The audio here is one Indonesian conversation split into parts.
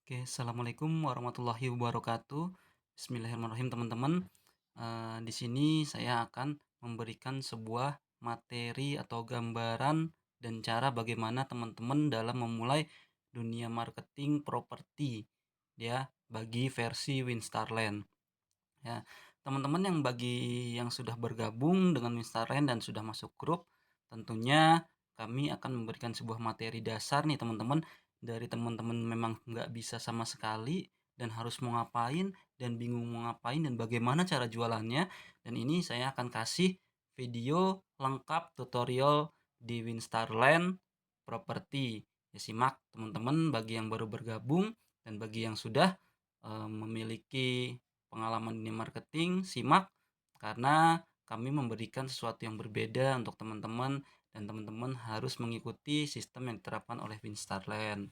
Oke, assalamualaikum warahmatullahi wabarakatuh. Bismillahirrahmanirrahim, teman-teman. Di sini saya akan memberikan sebuah materi atau gambaran dan cara bagaimana teman-teman dalam memulai dunia marketing properti, ya, bagi versi Winstarland. Ya, teman-teman yang sudah bergabung dengan Winstarland dan sudah masuk grup, tentunya kami akan memberikan sebuah materi dasar nih teman-teman. Dari teman-teman memang nggak bisa sama sekali dan harus mau ngapain dan bingung mau ngapain dan bagaimana cara jualannya. Dan ini saya akan kasih video lengkap tutorial di Winstarland Property. Ya, simak teman-teman bagi yang baru bergabung dan bagi yang sudah memiliki pengalaman di marketing, simak karena kami memberikan sesuatu yang berbeda untuk teman-teman dan teman-teman harus mengikuti sistem yang diterapkan oleh Winstarland.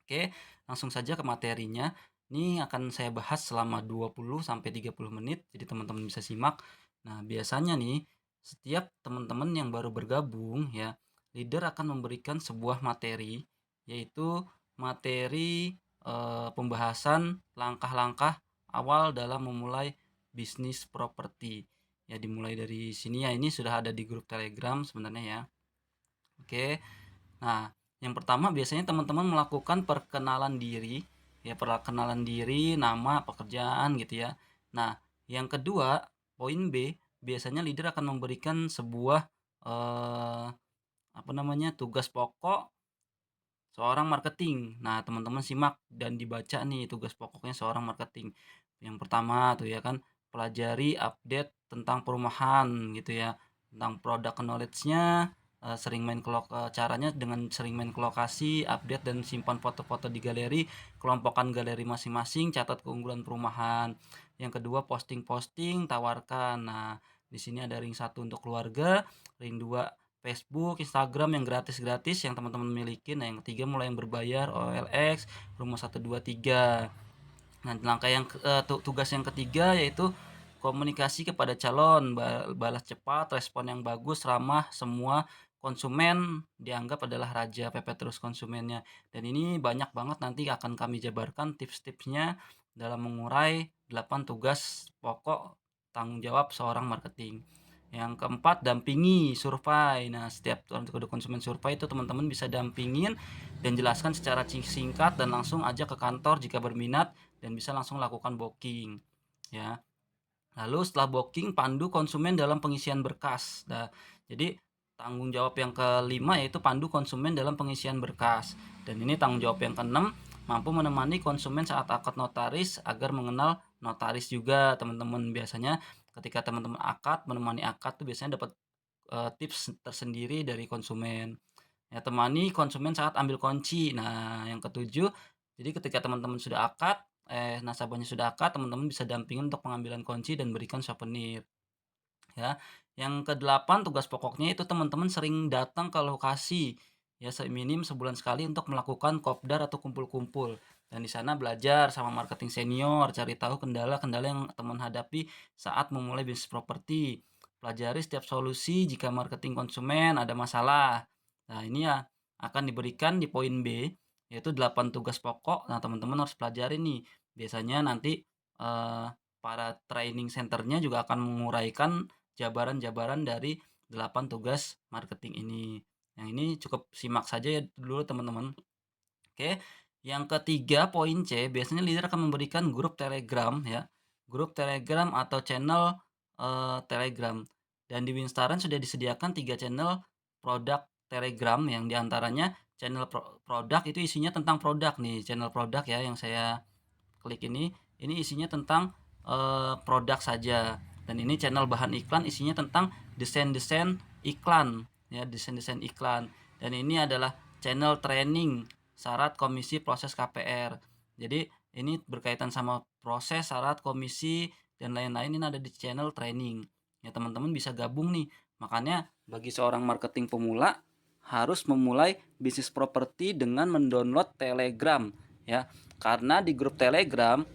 Oke, langsung saja ke materinya. Ini akan saya bahas selama 20 sampai 30 menit, jadi teman-teman bisa simak. Nah, biasanya nih, setiap teman-teman yang baru bergabung ya, leader akan memberikan sebuah materi, yaitu materi pembahasan langkah-langkah awal dalam memulai bisnis properti. Ya, dimulai dari sini ya, ini sudah ada di grup Telegram sebenarnya ya. Oke. Nah, yang pertama biasanya teman-teman melakukan perkenalan diri, ya perkenalan diri, nama, pekerjaan gitu ya. Nah, yang kedua, poin B, biasanya leader akan memberikan sebuah eh, tugas pokok seorang marketing. Nah, teman-teman simak dan dibaca nih tugas pokoknya seorang marketing. Yang pertama tuh ya kan, pelajari update tentang perumahan gitu ya, tentang product knowledge-nya, caranya dengan sering main ke lokasi, update dan simpan foto-foto di galeri, kelompokkan galeri masing-masing, catat keunggulan perumahan. Yang kedua, posting-posting, tawarkan. Nah, di sini ada ring satu untuk keluarga, ring 2 Facebook, Instagram yang gratis-gratis yang teman-teman miliki. Nah, yang ketiga mulai yang berbayar, OLX, Rumah 1, 2, 3. Nah, tugas yang ketiga yaitu komunikasi kepada calon, balas cepat, respon yang bagus, ramah, semua konsumen dianggap adalah raja, pepet terus konsumennya. Dan ini banyak banget nanti akan kami jabarkan tips-tipsnya dalam mengurai 8 tugas pokok tanggung jawab seorang marketing. Yang keempat, dampingi survei. Nah, setiap kode konsumen survei itu teman-teman bisa dampingin dan jelaskan secara singkat dan langsung aja ke kantor jika berminat dan bisa langsung lakukan booking ya. Lalu setelah booking, pandu konsumen dalam pengisian berkas. Nah, jadi tanggung jawab yang kelima yaitu pandu konsumen dalam pengisian berkas. Dan ini tanggung jawab yang keenam, mampu menemani konsumen saat akad notaris agar mengenal notaris juga teman-teman. Biasanya ketika teman-teman menemani akad tuh biasanya dapat tips tersendiri dari konsumen. Ya, temani konsumen saat ambil kunci. Nah, yang ketujuh, jadi ketika teman-teman sudah akad, nasabahnya sudah akad, teman-teman bisa dampingin untuk pengambilan kunci dan berikan souvenir, ya. Yang kedelapan, tugas pokoknya itu teman-teman sering datang ke lokasi, ya seminim sebulan sekali untuk melakukan kopdar atau kumpul-kumpul. Dan di sana belajar sama marketing senior, cari tahu kendala-kendala yang teman hadapi saat memulai bisnis properti. Pelajari setiap solusi jika marketing konsumen ada masalah. Nah, ini ya akan diberikan di poin B, yaitu 8 tugas pokok. Nah, teman-teman harus pelajari nih. Biasanya nanti para training centernya juga akan menguraikan jabaran-jabaran dari 8 tugas marketing ini. Yang ini cukup simak saja ya dulu teman-teman. Oke. Yang ketiga poin C, biasanya leader akan memberikan grup Telegram ya. Grup Telegram atau channel Telegram. Dan di Winstaran sudah disediakan 3 channel produk Telegram yang diantaranya channel produk itu isinya tentang produk nih, channel produk ya yang saya klik ini isinya tentang produk saja. Dan ini channel bahan iklan isinya tentang desain-desain iklan ya, desain-desain iklan. Dan ini adalah channel training syarat komisi proses KPR. Jadi ini berkaitan sama proses, syarat, komisi dan lain-lain, ini ada di channel training. Ya, teman-teman bisa gabung nih. Makanya bagi seorang marketing pemula harus memulai bisnis properti dengan mendownload Telegram ya. Karena di grup Telegram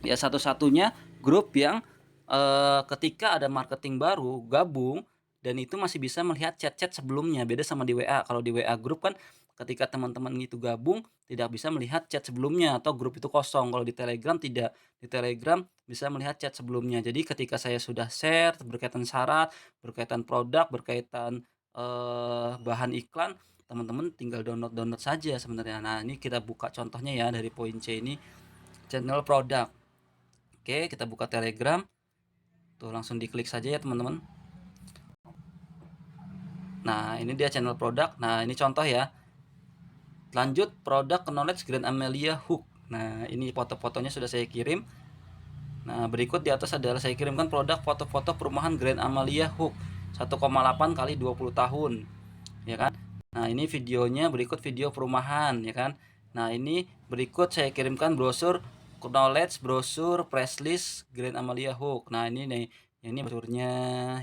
ya satu-satunya grup yang ketika ada marketing baru gabung dan itu masih bisa melihat chat-chat sebelumnya. Beda sama di WA. Kalau di WA grup kan ketika teman-teman itu gabung tidak bisa melihat chat sebelumnya atau grup itu kosong. Kalau di Telegram tidak, di Telegram bisa melihat chat sebelumnya. Jadi ketika saya sudah share berkaitan syarat, berkaitan produk, berkaitan, bahan iklan, teman-teman tinggal download-download saja sebenarnya. Nah, ini kita buka contohnya ya dari poin C ini, channel produk. Oke, kita buka Telegram. Tuh langsung diklik saja ya teman-teman. Nah, ini dia channel produk. Nah, ini contoh ya. Lanjut produk knowledge Grand Amelia Hook. Nah, ini foto-fotonya sudah saya kirim. Nah, berikut di atas adalah saya kirimkan produk foto-foto perumahan Grand Amelia Hook 1,8 kali 20 tahun, ya kan? Nah, ini videonya, berikut video perumahan, ya kan? Nah, ini berikut saya kirimkan brosur knowledge, brosur press list Grand Amelia Hook. Nah, ini nih, ini brosurnya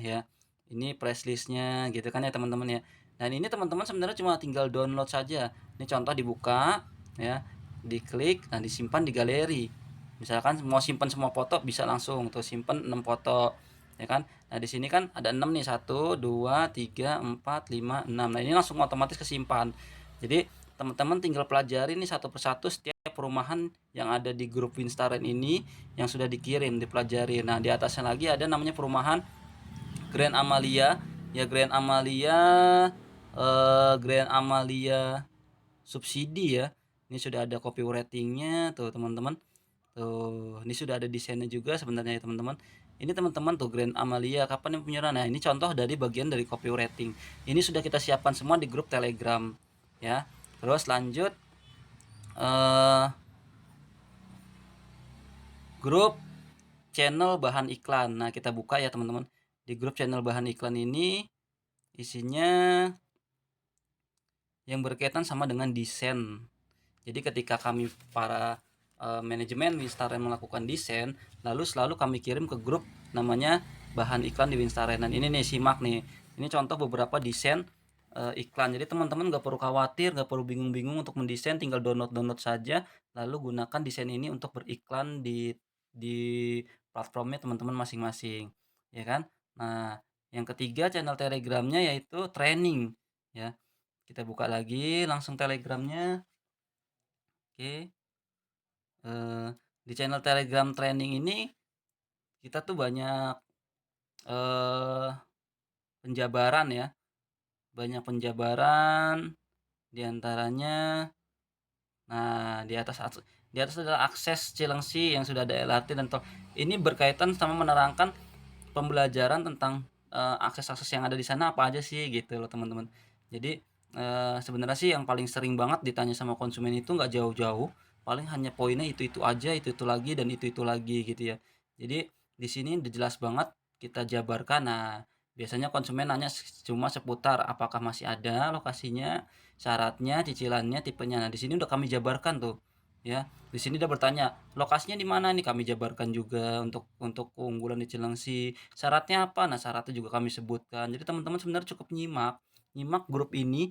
ya. Ini press listnya gitu kan ya teman-teman ya. Dan ini teman-teman sebenarnya cuma tinggal download saja. Ini contoh dibuka ya, diklik, dan disimpan di galeri. Misalkan mau simpan semua foto bisa langsung tuh simpan 6 foto ya kan. Nah, di sini kan ada 6 nih, 1 2 3 4 5 6. Nah, ini langsung otomatis kesimpan. Jadi teman-teman tinggal pelajari nih satu persatu setiap perumahan yang ada di grup Winstaren ini yang sudah dikirim, dipelajari. Nah, di atasnya lagi ada namanya perumahan Grand Amalia ya, Grand Amalia subsidi ya. Ini sudah ada copywritingnya tuh teman-teman. Tuh, ini sudah ada desainnya juga sebenarnya ya teman-teman. Ini teman-teman tuh Grand Amalia kapan yang penyerahan. Nah, ini contoh dari bagian dari copywriting. Ini sudah kita siapkan semua di grup Telegram ya. Terus lanjut eh grup channel bahan iklan. Nah, kita buka ya teman-teman. Di grup channel bahan iklan ini isinya yang berkaitan sama dengan desain. Jadi ketika kami para manajemen Winstaren melakukan desain, lalu selalu kami kirim ke grup namanya bahan iklan di Winstaren. Dan ini nih simak nih, ini contoh beberapa desain iklan. Jadi teman-teman nggak perlu khawatir, nggak perlu bingung-bingung untuk mendesain, tinggal download saja, lalu gunakan desain ini untuk beriklan di platformnya teman-teman masing-masing, ya kan? Nah, yang ketiga channel Telegramnya yaitu training, ya. Kita buka lagi langsung Telegramnya. Oke. Di channel Telegram training ini kita tuh banyak eh, penjabaran ya, banyak penjabaran diantaranya. Nah, di atas adalah akses Cilengsi yang sudah ada LRT dan tol. Ini berkaitan sama menerangkan pembelajaran tentang akses-akses yang ada di sana apa aja sih gitu loh teman-teman. Jadi sebenarnya sih yang paling sering banget ditanya sama konsumen itu nggak jauh-jauh, paling hanya poinnya itu aja, itu lagi, dan itu lagi gitu ya. Jadi di sini udah jelas banget kita jabarkan. Nah, biasanya konsumen nanya cuma seputar apakah masih ada lokasinya, syaratnya, cicilannya, tipenya. Nah, di sini udah kami jabarkan tuh ya. Di sini dia bertanya, lokasinya di mana nih? Kami jabarkan juga untuk keunggulan di Cilengsi. Syaratnya apa? Nah, syaratnya juga kami sebutkan. Jadi teman-teman sebenarnya cukup nyimak, nyimak grup ini.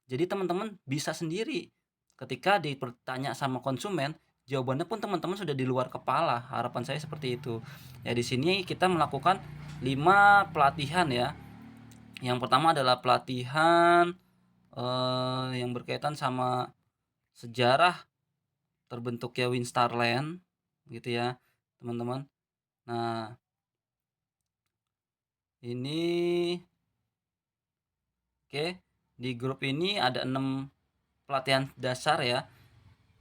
Jadi teman-teman bisa sendiri. Ketika ditanya sama konsumen, jawabannya pun teman-teman sudah di luar kepala. Harapan saya seperti itu. Ya, di sini kita melakukan 5 pelatihan ya. Yang pertama adalah pelatihan yang berkaitan sama sejarah terbentuknya Winstarland gitu ya teman-teman. Nah, ini oke, di grup ini ada 6 pelatihan dasar ya.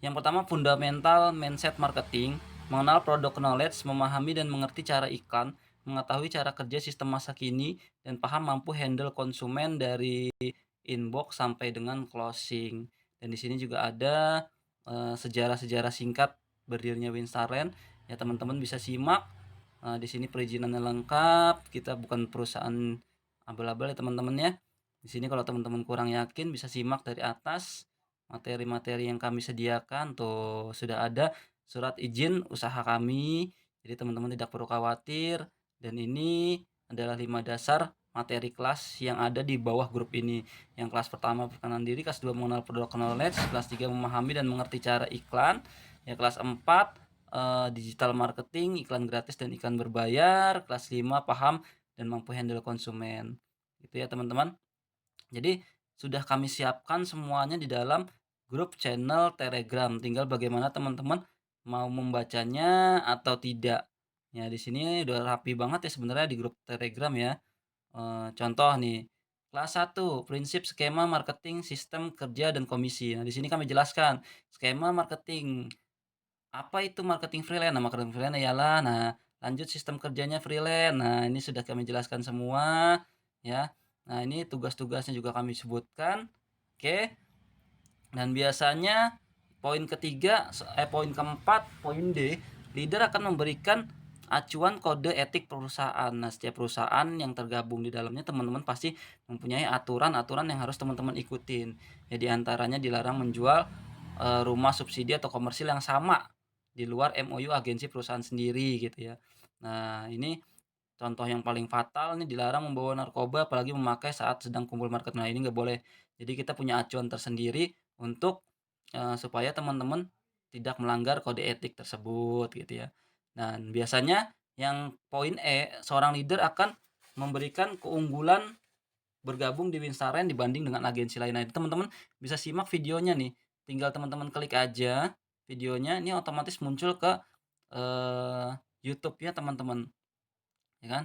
Yang pertama fundamental mindset marketing, mengenal produk knowledge, memahami dan mengerti cara iklan, mengetahui cara kerja sistem masa kini, dan paham mampu handle konsumen dari inbox sampai dengan closing. Dan di sini juga ada sejarah-sejarah singkat berdirinya Winstarland. Ya teman-teman bisa simak. Di sini perizinannya lengkap. Kita bukan perusahaan abal-abal ya teman-teman ya. Di sini kalau teman-teman kurang yakin bisa simak dari atas materi-materi yang kami sediakan. Tuh sudah ada surat izin usaha kami. Jadi teman-teman tidak perlu khawatir. Dan ini adalah 5 dasar materi kelas yang ada di bawah grup ini. Yang kelas pertama perkenalan diri, kelas 2 mengenal produk knowledge, kelas 3 memahami dan mengerti cara iklan. Ya, kelas 4 digital marketing, iklan gratis dan iklan berbayar. Kelas 5 paham dan mampu handle konsumen. Gitu ya teman-teman. Jadi sudah kami siapkan semuanya di dalam grup channel Telegram. Tinggal bagaimana teman-teman mau membacanya atau tidak. Ya, di sini udah rapi banget ya sebenarnya di grup Telegram ya. Contoh nih, kelas 1 prinsip skema marketing, sistem kerja dan komisi. Nah, di sini kami jelaskan skema marketing. Apa itu marketing freelance? Nah, marketing freelance ialah lanjut sistem kerjanya freelance. Nah, ini sudah kami jelaskan semua ya. Nah, ini tugas-tugasnya juga kami sebutkan. Oke. Dan biasanya poin keempat, poin D, leader akan memberikan acuan kode etik perusahaan. Nah, setiap perusahaan yang tergabung di dalamnya teman-teman pasti mempunyai aturan-aturan yang harus teman-teman ikutin. Ya, di antaranya dilarang menjual rumah subsidi atau komersil yang sama di luar MOU agensi perusahaan sendiri gitu ya. Nah, ini contoh yang paling fatal nih, dilarang membawa narkoba apalagi memakai saat sedang kumpul market. Nah, ini nggak boleh. Jadi kita punya acuan tersendiri untuk supaya teman-teman tidak melanggar kode etik tersebut gitu ya. Dan biasanya yang poin E, seorang leader akan memberikan keunggulan bergabung di Winstaren dibanding dengan agensi lain. Nah, teman-teman bisa simak videonya nih. Tinggal teman-teman klik aja videonya, ini otomatis muncul ke YouTube ya teman-teman, ya kan?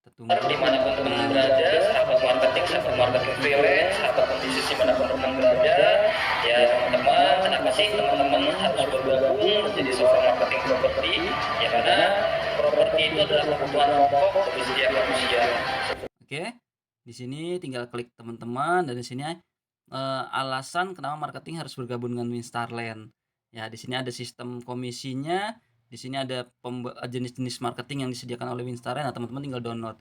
Kita tunggu. Dimanapun teman-teman berada, sahabat marketing freelance, ataupun di sisi manapun teman berada, ya teman-teman, kenapa sih teman-teman harus bergabung menjadi seorang marketing properti? Ya karena properti itu adalah kebutuhan pokok bagi setiap manusia. Oke, di sini tinggal klik teman-teman, dan di sini alasan kenapa marketing harus bergabung dengan Winstarland. Ya, di sini ada sistem komisinya, di sini ada jenis-jenis marketing yang disediakan oleh Winstarland. Nah, teman-teman tinggal download.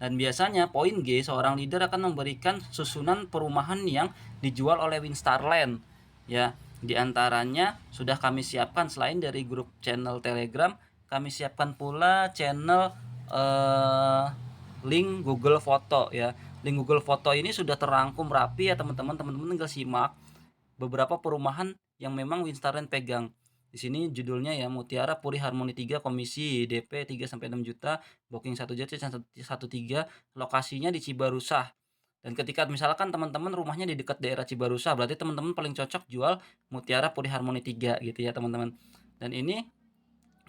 Dan biasanya poin G, seorang leader akan memberikan susunan perumahan yang dijual oleh Winstarland. Ya, di antaranya sudah kami siapkan selain dari grup channel Telegram, kami siapkan pula channel link Google Foto ya. Link Google Foto ini sudah terangkum rapi ya teman-teman. Teman-teman tinggal simak beberapa perumahan yang memang Winstarland pegang. Di sini judulnya ya, Mutiara Puri Harmoni 3 komisi DP 3 sampai 6 juta, booking 1 jet 13, lokasinya di Cibarusah. Dan ketika misalkan teman-teman rumahnya di dekat daerah Cibarusah, berarti teman-teman paling cocok jual Mutiara Puri Harmoni 3 gitu ya, teman-teman. Dan ini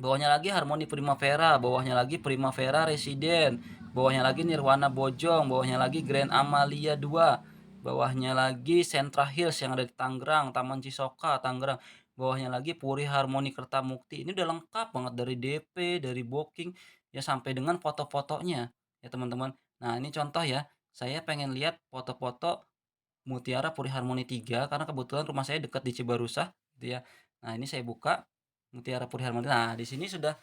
bawahnya lagi Harmoni Primavera, bawahnya lagi Primavera Residen, bawahnya lagi Nirwana Bojong, bawahnya lagi Grand Amalia 2, bawahnya lagi Sentra Hills yang ada di Tangerang, Taman Cisoka Tangerang, bawahnya lagi Puri Harmoni Kertamukti. Ini udah lengkap banget dari DP, dari booking ya, sampai dengan foto-fotonya ya teman-teman. Nah, ini contoh ya, saya pengen lihat foto-foto Mutiara Puri Harmoni 3 karena kebetulan rumah saya dekat di Cibarusah gitu ya. Nah, ini saya buka Mutiara Puri Harmoni. Nah, di sini sudah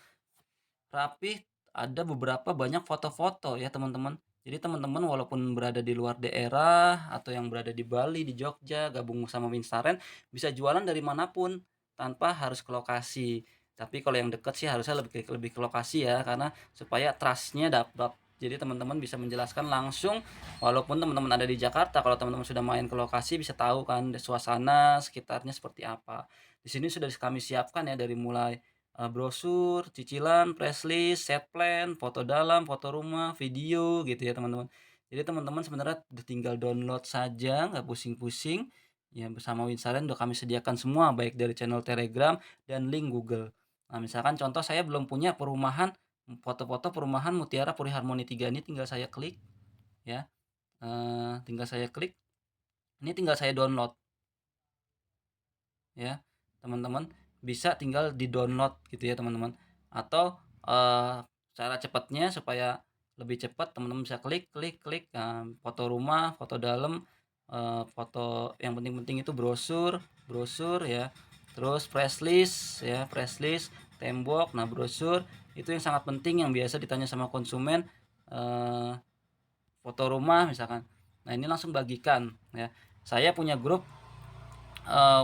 rapih, ada beberapa banyak foto-foto ya teman-teman. Jadi teman-teman walaupun berada di luar daerah atau yang berada di Bali, di Jogja, gabung sama Winstaren, bisa jualan dari manapun tanpa harus ke lokasi. Tapi kalau yang dekat sih harusnya lebih ke lokasi ya, karena supaya trust-nya dapat. Jadi teman-teman bisa menjelaskan langsung walaupun teman-teman ada di Jakarta, kalau teman-teman sudah main ke lokasi bisa tahu kan suasana sekitarnya seperti apa. Di sini sudah kami siapkan ya dari mulai brosur, cicilan, press list, set plan, foto dalam, foto rumah, video gitu ya teman-teman. Jadi teman-teman sebenarnya udah tinggal download saja, nggak pusing-pusing. Ya, bersama Winsaren udah kami sediakan semua baik dari channel Telegram dan link Google. Nah, misalkan contoh saya belum punya perumahan, foto-foto perumahan Mutiara Puri Harmoni 3 ini, tinggal saya klik ya. Tinggal saya klik. Ini tinggal saya download ya teman-teman, bisa tinggal di-download gitu ya teman-teman. Atau cara cepatnya supaya lebih cepat, teman-teman bisa klik klik klik, foto rumah, foto dalam, foto yang penting-penting itu brosur brosur ya, terus press list ya, press list, tembok. Nah, brosur itu yang sangat penting yang biasa ditanya sama konsumen, foto rumah misalkan. Nah, ini langsung bagikan ya. Saya punya grup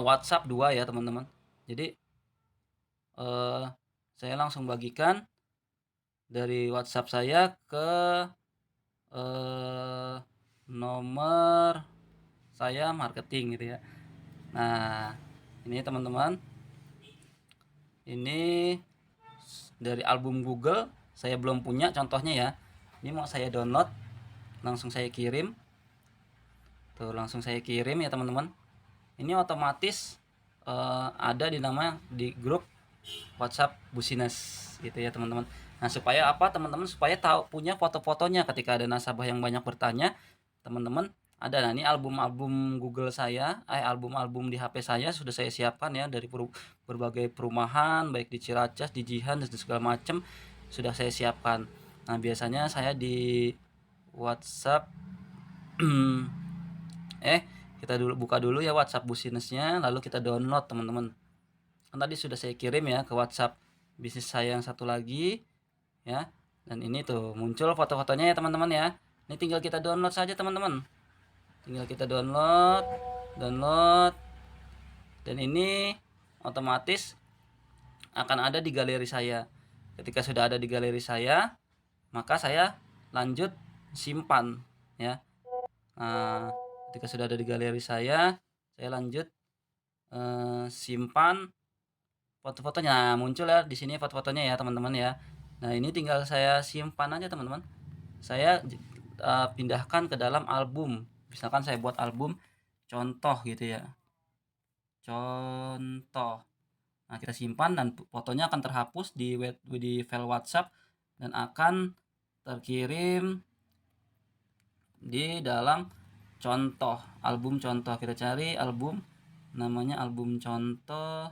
WhatsApp 2 ya teman-teman. Jadi saya langsung bagikan dari WhatsApp saya ke nomor saya marketing gitu ya. Nah, ini teman-teman, ini dari album Google, saya belum punya contohnya ya. Ini mau saya download, langsung saya kirim. Tuh langsung saya kirim ya teman-teman. Ini otomatis ada di grup WhatsApp Busines gitu ya teman-teman. Nah supaya apa teman-teman, supaya tahu punya foto-fotonya ketika ada nasabah yang banyak bertanya, teman-teman ada. Nah ini album-album Google saya, album-album di HP saya sudah saya siapkan ya dari berbagai perumahan, baik di Ciracas, di Jihan dan segala macam sudah saya siapkan. Nah biasanya saya di WhatsApp kita buka dulu ya WhatsApp Businesnya, lalu kita download teman-teman. Kan tadi sudah saya kirim ya ke WhatsApp bisnis saya yang satu lagi ya. Dan ini tuh muncul foto-fotonya ya teman-teman ya. Ini tinggal kita download saja teman-teman. Tinggal kita download, download. Dan ini otomatis akan ada di galeri saya. Ketika sudah ada di galeri saya, maka saya lanjut simpan ya. Nah, ketika sudah ada di galeri saya lanjut simpan foto-fotonya. Nah, muncul ya di sini foto-fotonya ya teman-teman ya. Nah ini tinggal saya simpan aja teman-teman. Saya pindahkan ke dalam album. Misalkan saya buat album contoh gitu ya. Contoh. Nah kita simpan dan fotonya akan terhapus di file WhatsApp dan akan terkirim di dalam contoh, album contoh. Kita cari album, namanya album contoh.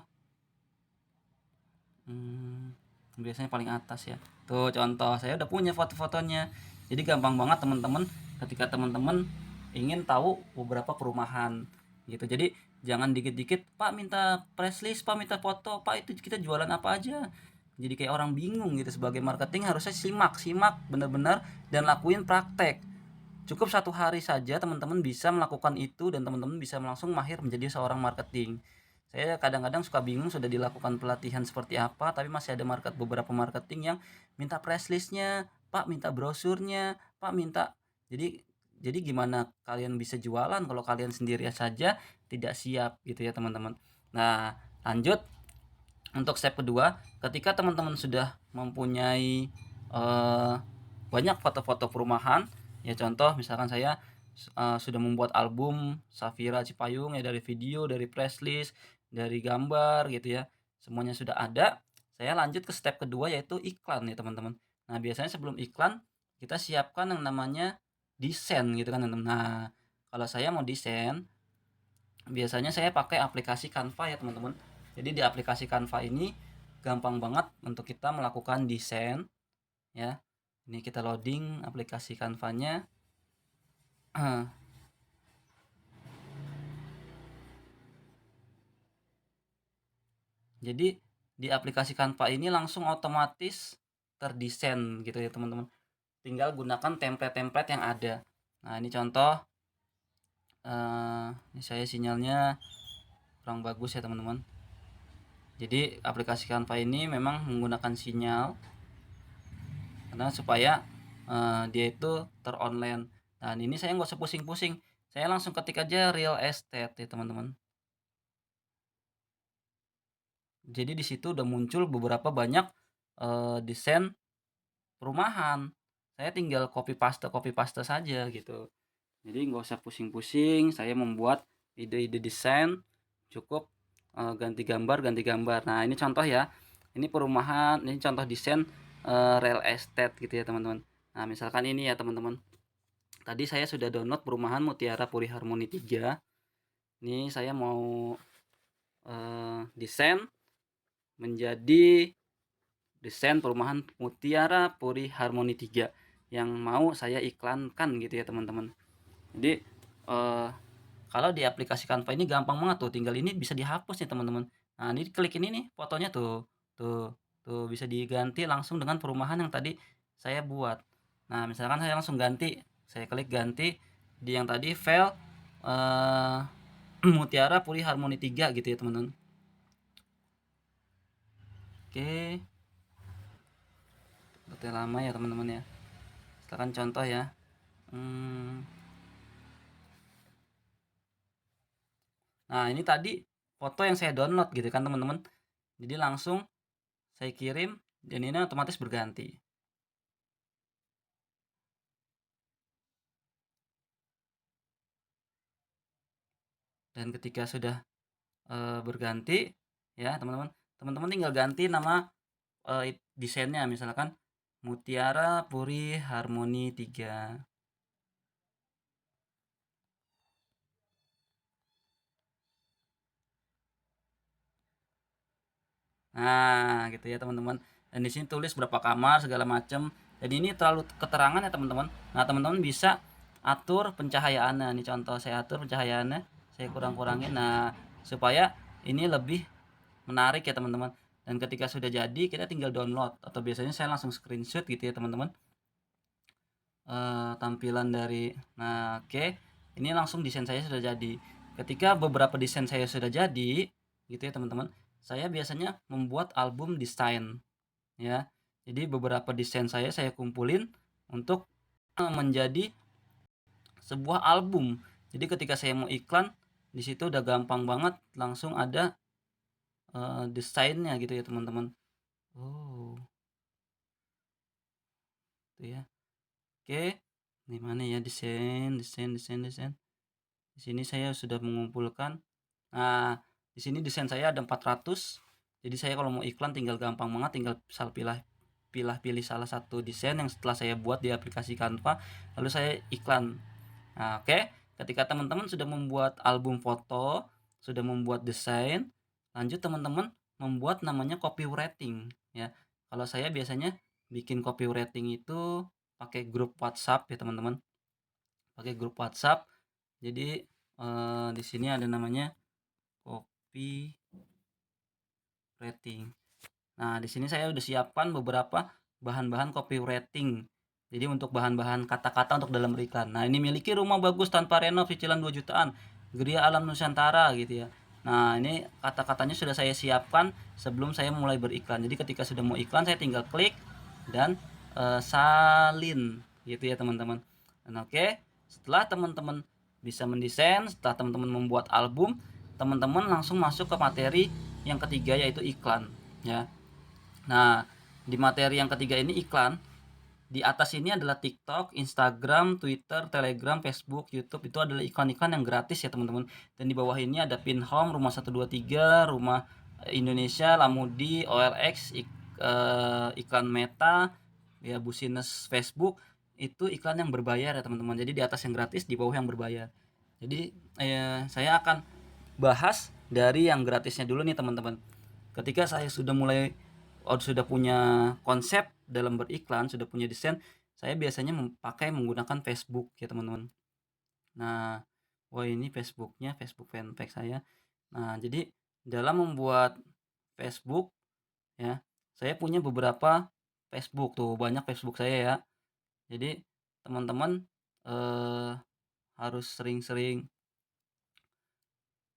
Biasanya paling atas ya. Tuh contoh, saya udah punya foto-fotonya. Jadi gampang banget teman-teman ketika teman-teman ingin tahu beberapa perumahan gitu. Jadi jangan dikit-dikit, Pak minta press list, Pak minta foto, Pak itu kita jualan apa aja. Jadi kayak orang bingung gitu. Sebagai marketing harusnya simak benar-benar dan lakuin praktek. Cukup 1 hari saja teman-teman bisa melakukan itu dan teman-teman bisa langsung mahir menjadi seorang marketing. Saya kadang-kadang suka bingung sudah dilakukan pelatihan seperti apa, tapi masih ada beberapa marketing yang minta press listnya, Pak minta brosurnya, Pak minta. Jadi jadi gimana kalian bisa jualan kalau kalian sendiri saja tidak siap gitu ya teman-teman. Nah lanjut untuk step kedua, ketika teman-teman sudah mempunyai banyak foto-foto perumahan, ya contoh misalkan saya sudah membuat album Safira Cipayung ya, dari video, dari press list, dari gambar gitu ya, semuanya sudah ada. Saya lanjut ke step kedua yaitu iklan ya teman-teman. Nah biasanya sebelum iklan kita siapkan yang namanya desain gitu kan teman-teman. Nah kalau saya mau desain, biasanya saya pakai aplikasi Canva ya teman-teman. Jadi di aplikasi Canva ini gampang banget untuk kita melakukan desain ya. Ini kita loading aplikasi Canva-nya. Jadi di aplikasi Canva ini langsung otomatis terdesain gitu ya teman-teman. Tinggal gunakan template-template yang ada. Nah ini contoh. Ini saya sinyalnya kurang bagus ya teman-teman. Jadi aplikasi Canva ini memang menggunakan sinyal karena supaya dia itu teronline. Dan ini saya nggak usah pusing-pusing. Saya langsung ketik aja real estate ya teman-teman. Jadi di situ udah muncul beberapa banyak desain perumahan. Saya tinggal copy paste saja gitu. Jadi nggak usah pusing-pusing. Saya membuat ide-ide desain, cukup ganti gambar. Nah ini contoh ya. Ini perumahan, ini contoh desain real estate gitu ya teman-teman. Nah misalkan ini ya teman-teman. Tadi saya sudah download perumahan Mutiara Puri Harmoni 3. Ini saya mau desain menjadi desain perumahan Mutiara Puri Harmoni 3 yang mau saya iklankan gitu ya teman-teman. Jadi kalau di aplikasi Canva ini gampang banget tuh, tinggal ini bisa dihapus nih teman-teman. Nah ini klik ini nih fotonya tuh, tuh bisa diganti langsung dengan perumahan yang tadi saya buat. Nah misalkan saya langsung ganti, saya klik ganti di yang tadi file Mutiara Puri Harmoni 3 gitu ya teman-teman. Oke, udah lama ya teman-teman ya. Misalkan contoh ya. Nah ini tadi foto yang saya download gitu kan teman-teman. Jadi langsung saya kirim dan ini otomatis berganti. Dan ketika sudah berganti ya teman-teman, teman-teman tinggal ganti nama desainnya, misalkan Mutiara Puri Harmoni 3. Nah, gitu ya teman-teman. Dan di sini tulis berapa kamar segala macam. Dan ini terlalu keterangan ya teman-teman. Nah, teman-teman bisa atur pencahayaannya. Ini contoh saya atur pencahayaannya, saya kurang-kurangin. Nah, supaya ini lebih menarik ya teman-teman. Dan ketika sudah jadi, kita tinggal download atau biasanya saya langsung screenshot gitu ya teman-teman. Tampilan dari nah oke, ini langsung desain saya sudah jadi. Ketika beberapa desain saya sudah jadi gitu ya teman-teman, saya biasanya membuat album desain ya. Jadi beberapa desain saya kumpulin untuk menjadi sebuah album. Jadi ketika saya mau iklan, di situ udah gampang banget langsung ada desainnya gitu ya teman-teman. Oh, itu ya. Oke, ini mana ya desain, desain, desain, desain. Di sini saya sudah mengumpulkan. Nah, di sini desain saya ada 400. Jadi saya kalau mau iklan tinggal gampang banget, tinggal pilih salah satu desain yang setelah saya buat di aplikasi Canva, lalu saya iklan. Nah, oke. Ketika teman-teman sudah membuat album foto, sudah membuat desain, lanjut teman-teman membuat namanya copywriting ya. Kalau saya biasanya bikin copywriting itu pakai grup WhatsApp ya teman-teman. Pakai grup WhatsApp. Jadi di sini ada namanya copywriting. Nah, di sini saya udah siapkan beberapa bahan-bahan copywriting. Jadi untuk bahan-bahan kata-kata untuk dalam beriklan. Nah, ini miliki rumah bagus tanpa renov cicilan 2 jutaan. Geria Alam Nusantara gitu ya. Nah, ini kata-katanya sudah saya siapkan sebelum saya mulai beriklan. Jadi ketika sudah mau iklan saya tinggal klik dan salin gitu ya teman-teman. Dan oke, setelah teman-teman bisa mendesain, setelah teman-teman membuat album, teman-teman langsung masuk ke materi yang ketiga yaitu iklan ya. Nah, di materi yang ketiga ini iklan. Di atas ini adalah TikTok, Instagram, Twitter, Telegram, Facebook, YouTube. Itu adalah iklan-iklan yang gratis ya teman-teman. Dan di bawah ini ada Pinhome, Rumah 123, Rumah Indonesia, Lamudi, OLX, iklan Meta, ya Busines Facebook. Itu iklan yang berbayar ya teman-teman. Jadi di atas yang gratis, di bawah yang berbayar. Jadi saya akan bahas dari yang gratisnya dulu nih teman-teman. Ketika saya sudah punya konsep dalam beriklan, sudah punya desain, saya biasanya menggunakan Facebook ya teman-teman. Nah, ini Facebooknya, Facebook fanpage saya. Nah, jadi dalam membuat Facebook ya, saya punya beberapa Facebook tuh, banyak Facebook saya ya. Jadi teman-teman harus sering-sering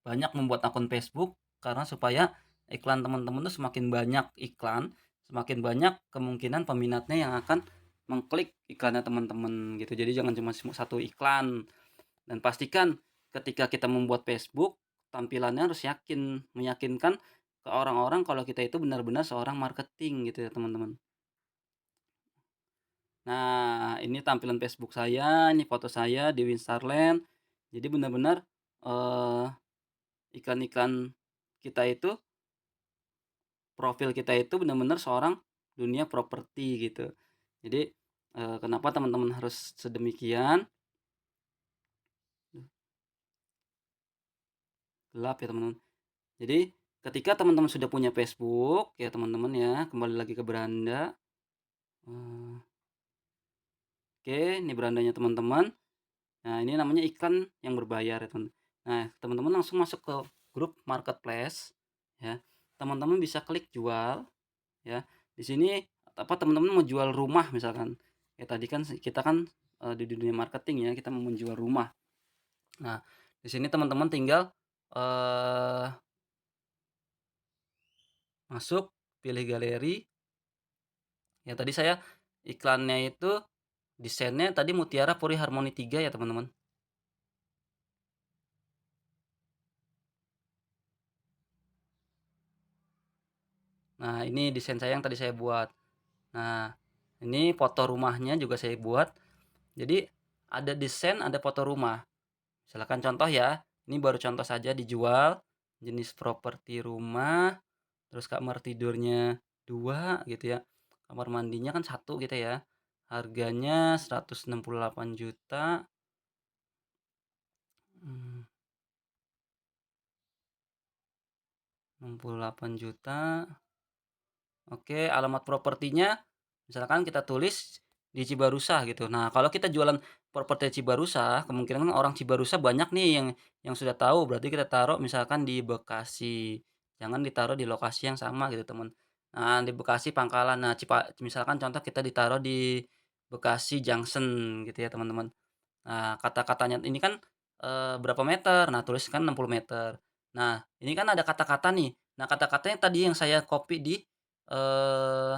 banyak membuat akun Facebook karena supaya iklan teman-teman tuh semakin banyak iklan, semakin banyak kemungkinan peminatnya yang akan mengklik iklannya teman-teman gitu. Jadi jangan cuma satu iklan dan pastikan ketika kita membuat Facebook tampilannya harus meyakinkan ke orang-orang kalau kita itu benar-benar seorang marketing gitu ya teman-teman. Nah, ini tampilan Facebook saya, ini foto saya di Winstarland. Jadi benar-benar eh, iklan-iklan kita itu, profil kita itu benar-benar seorang dunia properti gitu. Jadi kenapa teman-teman harus sedemikian? Gelap ya teman-teman. Jadi ketika teman-teman sudah punya Facebook ya teman-teman ya, kembali lagi ke beranda. Oke, ini berandanya teman-teman. Nah, ini namanya iklan yang berbayar ya teman. Nah, teman-teman langsung masuk ke grup marketplace ya. Teman-teman bisa klik jual ya. Di sini teman-teman mau jual rumah misalkan. Ya tadi kan kita kan di dunia marketing ya, kita mau menjual rumah. Nah, di sini teman-teman tinggal masuk, pilih galeri. Ya tadi saya iklannya itu desainnya tadi Mutiara Puri Harmoni 3 ya teman-teman. Nah, ini desain saya yang tadi saya buat. Nah, ini foto rumahnya juga saya buat. Jadi ada desain, ada foto rumah. Misalkan contoh ya, Ini baru contoh saja dijual, jenis properti rumah, terus kamar tidurnya 2 gitu ya, kamar mandinya kan 1 gitu ya, harganya 168.000.000, 68.000.000. Oke, alamat propertinya misalkan kita tulis di Cibarusah gitu. Nah, kalau kita jualan properti Cibarusah, kemungkinan kan orang Cibarusah banyak nih yang sudah tahu, berarti kita taruh misalkan di Bekasi. Jangan ditaruh di lokasi yang sama gitu, teman. Nah, di Bekasi Pangkalan. Nah, misalkan contoh kita ditaruh di Bekasi Junction gitu ya, teman-teman. Nah, kata-katanya ini kan, berapa meter, nah tuliskan 60 meter. Nah, ini kan ada kata-kata nih. Nah, kata-katanya tadi yang saya copy eee,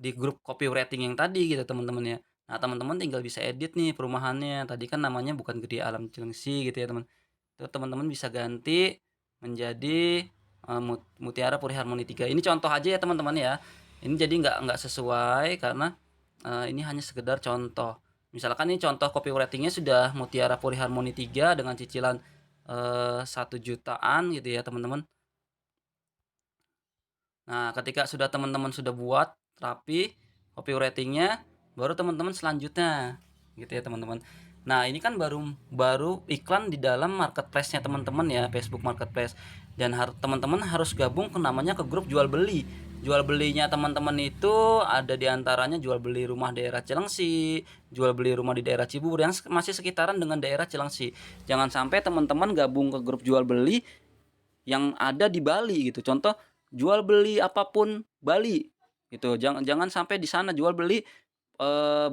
di grup copywriting yang tadi gitu, teman-teman ya. Nah, teman-teman tinggal bisa edit nih perumahannya. Tadi kan namanya bukan Gede Alam Cilengsi gitu ya, teman. Itu teman-teman bisa ganti menjadi, Mutiara Puri Harmoni 3. Ini contoh aja ya, teman-teman ya. Ini jadi nggak sesuai karena, ini hanya sekedar contoh. Misalkan ini contoh copywriting-nya sudah Mutiara Puri Harmoni 3 dengan cicilan, 1 jutaan gitu ya, teman-teman. Nah, ketika teman-teman sudah buat rapi copywriting-nya, baru teman-teman selanjutnya, gitu ya, teman-teman. Nah, ini kan baru baru iklan di dalam marketplace-nya teman-teman ya, Facebook Marketplace. Dan teman-teman harus gabung namanya ke grup jual beli. Jual belinya teman-teman itu ada di antaranya jual beli rumah daerah Cilengsi, jual beli rumah di daerah Cibubur yang masih sekitaran dengan daerah Cilengsi. Jangan sampai teman-teman gabung ke grup jual beli yang ada di Bali gitu. Contoh jual beli apapun Bali gitu. Jangan jangan sampai di sana jual beli,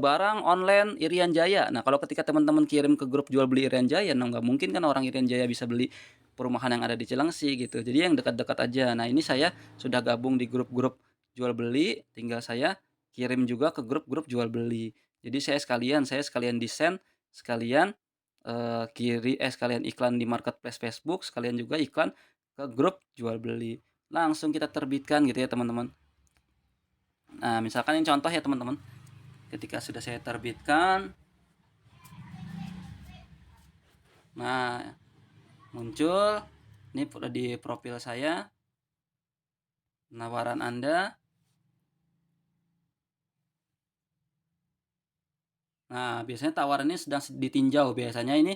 barang online Irian Jaya. Nah, kalau ketika teman-teman kirim ke grup jual beli Irian Jaya, nah nggak mungkin kan orang Irian Jaya bisa beli perumahan yang ada di Cilengsi gitu. Jadi yang dekat-dekat aja. Nah, ini saya sudah gabung di grup-grup jual beli, tinggal saya kirim juga ke grup-grup jual beli. Jadi saya sekalian desain, sekalian, sekalian iklan di marketplace Facebook, sekalian juga iklan ke grup jual beli. Langsung kita terbitkan gitu ya, teman-teman. Nah, misalkan ini contoh ya, teman-teman. Ketika sudah saya terbitkan, nah muncul ini di profil saya penawaran Anda. Nah, biasanya tawarannya sedang ditinjau. Biasanya ini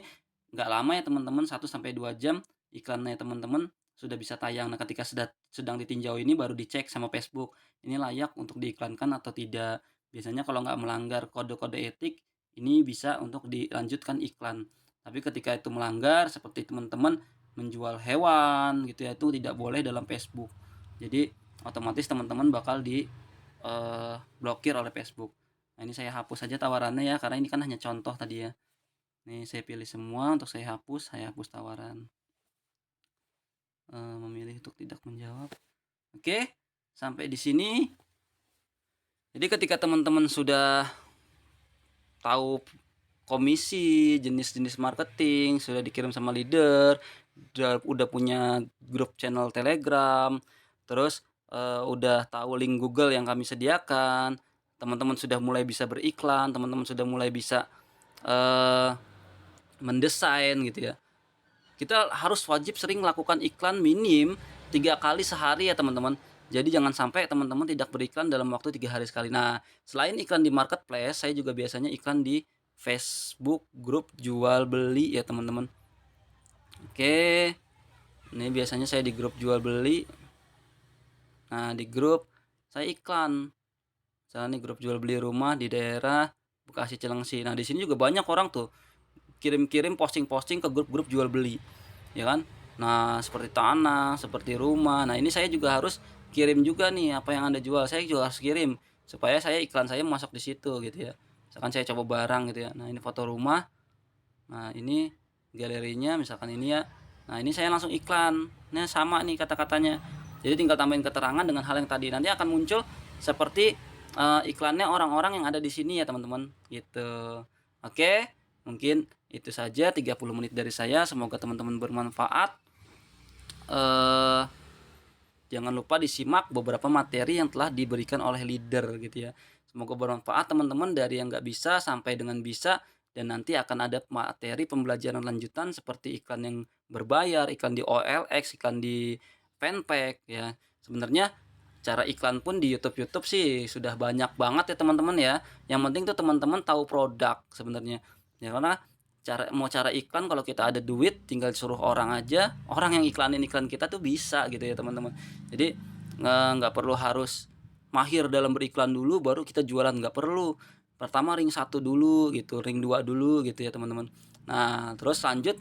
nggak lama ya, teman-teman, 1 sampai 2 jam iklannya teman-teman sudah bisa tayang. Nah, ketika sedang ditinjau ini baru dicek sama Facebook, ini layak untuk diiklankan atau tidak. Biasanya kalau nggak melanggar kode-kode etik, ini bisa untuk dilanjutkan iklan. Tapi ketika itu melanggar, seperti teman-teman menjual hewan gitu ya, itu tidak boleh dalam Facebook. Jadi otomatis teman-teman bakal blokir oleh Facebook. Nah, ini saya hapus saja tawarannya ya, karena ini kan hanya contoh tadi ya. Nih saya pilih semua untuk saya hapus tawaran. Memilih untuk tidak menjawab. Oke, sampai di sini. Jadi ketika teman-teman sudah tahu komisi, jenis-jenis marketing, sudah dikirim sama leader, udah punya grup channel Telegram, terus, udah tahu link Google yang kami sediakan, teman-teman sudah mulai bisa beriklan, teman-teman sudah mulai bisa, eee, mendesain gitu ya. Kita harus wajib sering melakukan iklan minim 3 kali sehari ya, teman-teman. Jadi jangan sampai teman-teman tidak beriklan dalam waktu 3 hari sekali. Nah, selain iklan di marketplace, saya juga biasanya iklan di Facebook grup jual beli ya, teman-teman. Oke, ini biasanya saya di grup jual beli. Nah, di grup saya iklan. Misalnya nih grup jual beli rumah di daerah Bekasi Cilengsi. Nah, di sini juga banyak orang tuh kirim-kirim posting-posting ke grup-grup jual beli, ya kan. Nah, seperti tanah, seperti rumah. Nah, ini saya juga harus kirim juga nih apa yang Anda jual, saya juga harus kirim supaya iklan saya masuk di situ gitu ya. Misalkan saya coba barang gitu ya, nah ini foto rumah, nah ini galerinya misalkan ini ya. Nah, ini saya langsung iklan, nah sama nih kata-katanya, jadi tinggal tambahin keterangan dengan hal yang tadi, nanti akan muncul seperti iklannya orang-orang yang ada di sini ya, teman-teman gitu. Oke, mungkin itu saja 30 menit dari saya, semoga teman-teman bermanfaat. eh Jangan lupa disimak beberapa materi yang telah diberikan oleh leader gitu ya. Semoga bermanfaat, teman-teman, dari yang nggak bisa sampai dengan bisa. dan nanti akan ada materi pembelajaran lanjutan seperti iklan yang berbayar, iklan di OLX, iklan di Fanpage ya. Sebenarnya cara iklan pun di YouTube sih sudah banyak banget ya teman-teman ya. Yang penting tuh teman-teman tahu produk sebenarnya. Ya karena cara iklan kalau kita ada duit tinggal suruh orang aja, orang yang iklanin iklan kita tuh bisa gitu ya teman-teman. Jadi nggak perlu harus mahir dalam beriklan dulu baru kita jualan, nggak perlu. Pertama ring satu dulu gitu, ring 2 dulu gitu ya teman-teman. Nah terus lanjut,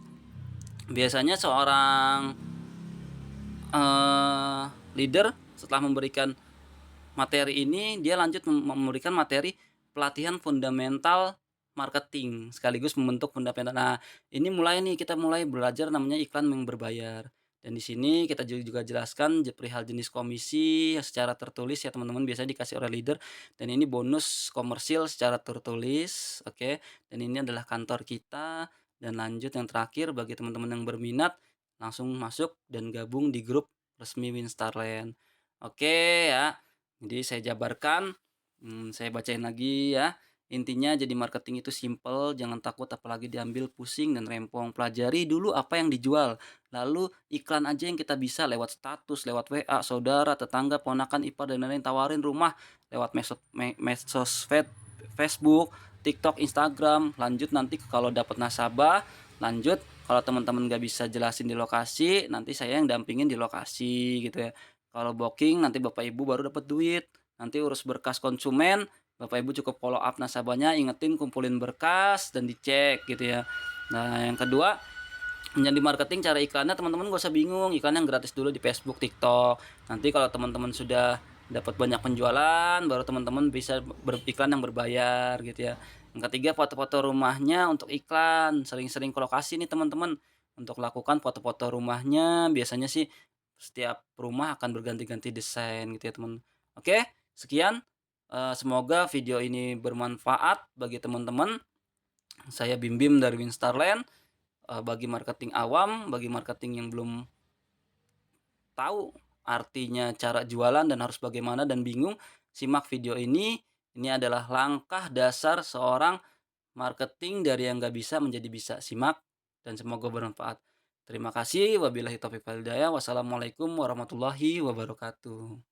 biasanya seorang leader setelah memberikan materi ini, dia lanjut memberikan materi pelatihan fundamental marketing, sekaligus membentuk fundamental. Nah, ini mulai nih, kita mulai belajar namanya iklan yang berbayar. Dan di sini kita juga jelaskan perihal jenis komisi yang secara tertulis ya teman-teman, biasanya dikasih oleh leader. Dan ini bonus komersil secara tertulis, oke. Dan ini adalah kantor kita. Dan lanjut yang terakhir, bagi teman-teman yang berminat, langsung masuk dan gabung di grup resmi Winstarland. Oke ya. Jadi saya jabarkan, saya bacain lagi ya. Intinya jadi marketing itu simple, jangan takut apalagi diambil pusing dan rempong. Pelajari dulu apa yang dijual, lalu iklan aja yang kita bisa lewat status, lewat WA, saudara, tetangga, ponakan, ipar, dan lain-lain. Tawarin rumah lewat medsos Facebook, TikTok, Instagram. Lanjut nanti kalau dapat nasabah, lanjut kalau teman-teman nggak bisa jelasin di lokasi, nanti saya yang dampingin di lokasi gitu ya. Kalau booking nanti Bapak Ibu baru dapat duit. Nanti urus berkas konsumen, Bapak Ibu cukup follow up nasabahnya, ingetin kumpulin berkas dan dicek gitu ya. Nah, yang kedua, menjadi marketing cara iklannya teman-teman gak usah bingung, iklan yang gratis dulu di Facebook, TikTok. Nanti kalau teman-teman sudah dapat banyak penjualan, baru teman-teman bisa beriklan yang berbayar gitu ya. Yang ketiga, foto-foto rumahnya untuk iklan, sering-sering ke lokasi nih teman-teman untuk lakukan foto-foto rumahnya. Biasanya sih setiap rumah akan berganti-ganti desain gitu ya teman. Oke, sekian. Semoga video ini bermanfaat bagi teman-teman. Saya Bim Bim dari Winstarland. Bagi marketing awam, bagi marketing yang belum tahu artinya cara jualan dan harus bagaimana dan bingung, simak video ini. Ini adalah langkah dasar seorang marketing dari yang nggak bisa menjadi bisa. Simak dan semoga bermanfaat. Terima kasih. Wabillahi taufiq wal hidayah. Wassalamualaikum warahmatullahi wabarakatuh.